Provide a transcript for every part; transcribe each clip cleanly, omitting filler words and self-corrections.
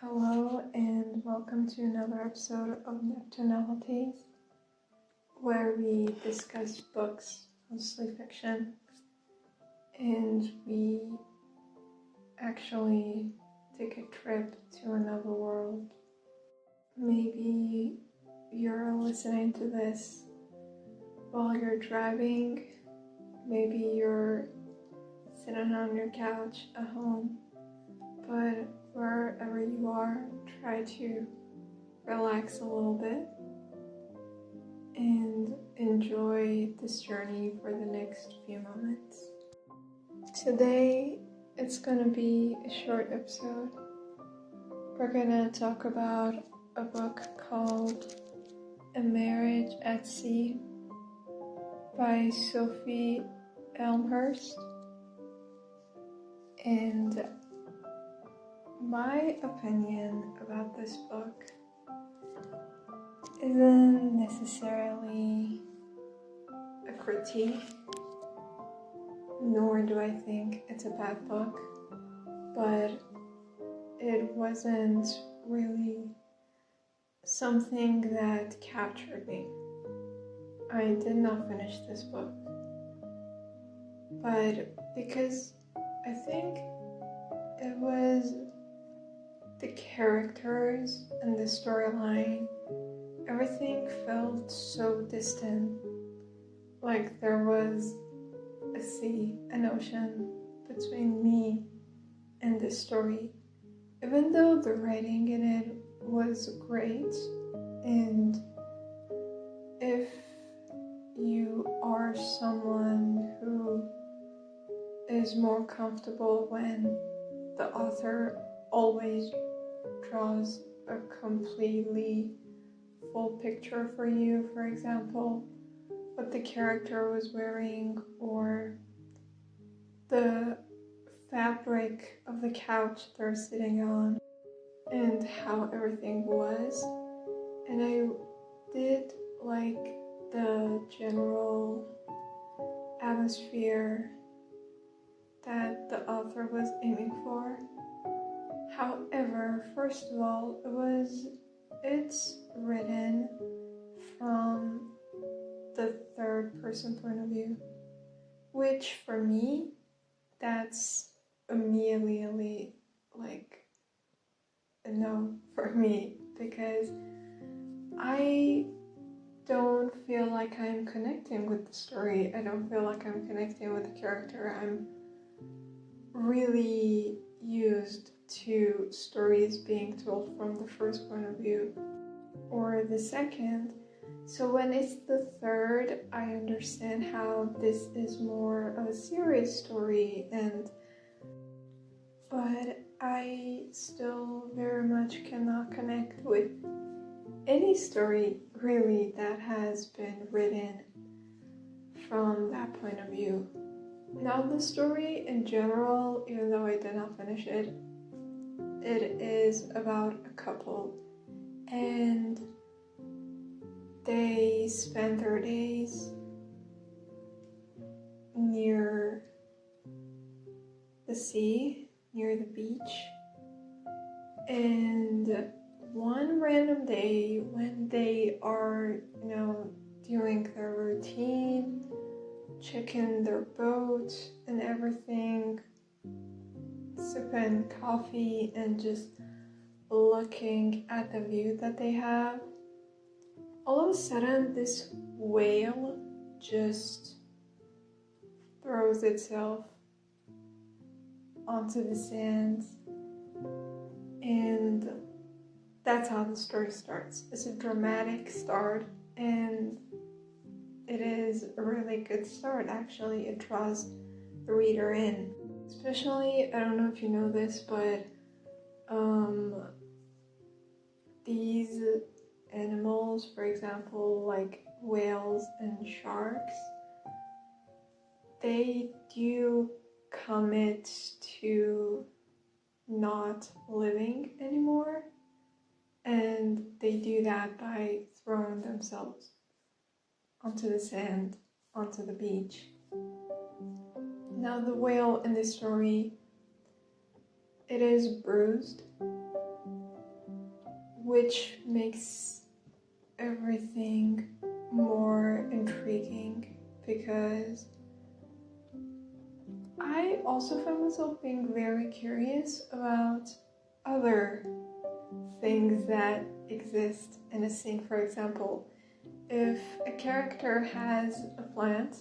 Hello and welcome to another episode of Neptune Novelties, where we discuss books, mostly fiction, and we actually take a trip to another world. Maybe you're listening to this while you're driving, maybe you're sitting on your couch at home, but wherever you are, try to relax a little bit and enjoy this journey for the next few moments. Today, it's gonna be a short episode. We're gonna talk about a book called A Marriage at Sea by Sophie Elmhurst. And my opinion about this book isn't necessarily a critique, nor do I think it's a bad book, but it wasn't really something that captured me. I did not finish this book, but because I think it was the characters and the storyline, everything felt so distant, like there was a sea, an ocean between me and the story. Even though the writing in it was great, and if you are someone who is more comfortable when the author always draws a completely full picture for you, for example, what the character was wearing or the fabric of the couch they're sitting on and how everything was. And I did like the general atmosphere that the author was aiming for. However, first of all, it's written from the third person point of view, which for me, that's immediately like a no for me, because I don't feel like I'm connecting with the story. I don't feel like I'm connecting with the character. I'm really used to stories being told from the first point of view or the second. So when it's the third, I understand how this is more of a serious story, but I still very much cannot connect with any story really that has been written from that point of view. Now, the story in general, even though I did not finish it, it is about a couple, and they spend their days near the sea, near the beach, and one random day when they are, doing their routine, checking their boat and everything, sipping coffee and just looking at the view that they have, all of a sudden this whale just throws itself onto the sand, and that's how the story starts. It's a dramatic start, and it is a really good start actually. It draws the reader in. Especially, I don't know if you know this, but these animals, for example, like whales and sharks, they do commit to not living anymore, and they do that by throwing themselves onto the sand, onto the beach. Now, the whale in this story, it is bruised which makes everything more intriguing, because I also found myself being very curious about other things that exist in a scene. For example, if a character has a plant,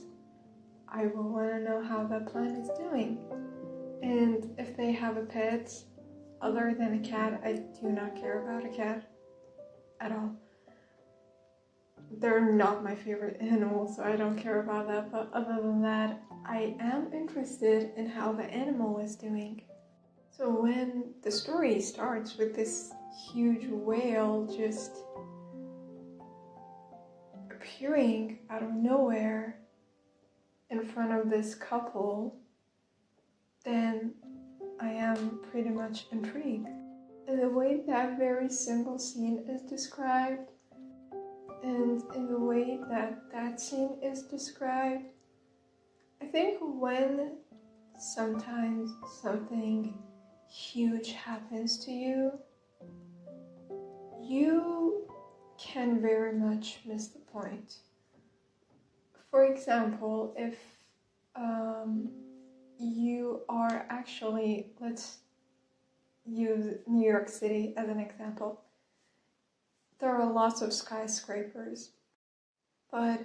I will want to know how that plant is doing. And if they have a pet other than a cat, I do not care about a cat at all. They're not my favorite animal, so I don't care about that. But other than that, I am interested in how the animal is doing. So when the story starts with this huge whale just appearing out of nowhere in front of this couple, then I am pretty much intrigued. And the way that very simple scene is described, and in the way that that scene is described, I think when sometimes something huge happens to you, you can very much miss the point. For example, if you are actually, let's use New York City as an example. There are lots of skyscrapers, but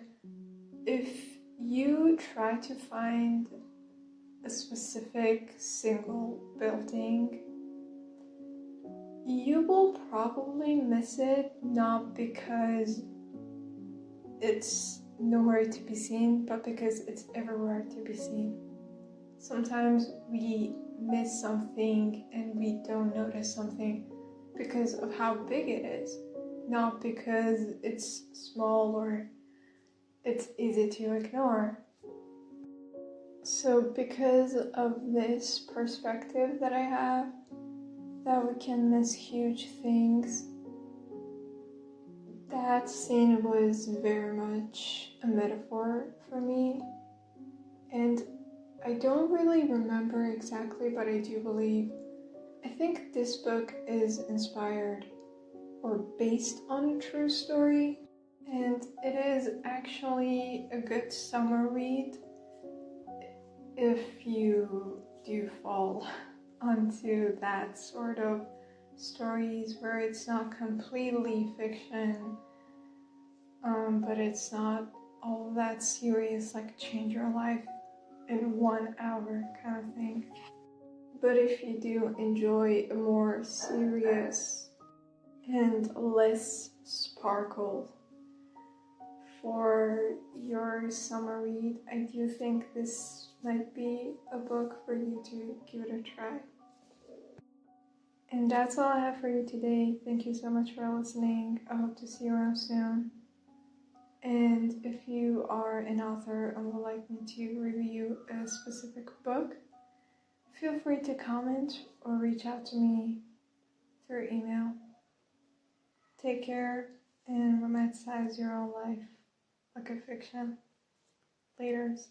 if you try to find a specific single building, you will probably miss it, not because it's nowhere to be seen, but because it's everywhere to be seen. Sometimes we miss something and we don't notice something because of how big it is, not because it's small or it's easy to ignore. So because of this perspective that I have, that we can miss huge things, that scene was very much a metaphor for me. And I don't really remember exactly, but I do believe, I think this book is inspired or based on a true story. And it is actually a good summer read if you do fall onto that sort of stories where it's not completely fiction, but it's not all that serious, like change your life in 1 hour kind of thing. But if you do enjoy a more serious and less sparkle for your summer read, I do think this might be a book for you to give it a try. And that's all I have for you today. Thank you so much for listening. I hope to see you around soon. And if you are an author and would like me to review a specific book, feel free to comment or reach out to me through email. Take care and romanticize your own life like a fiction. Laters.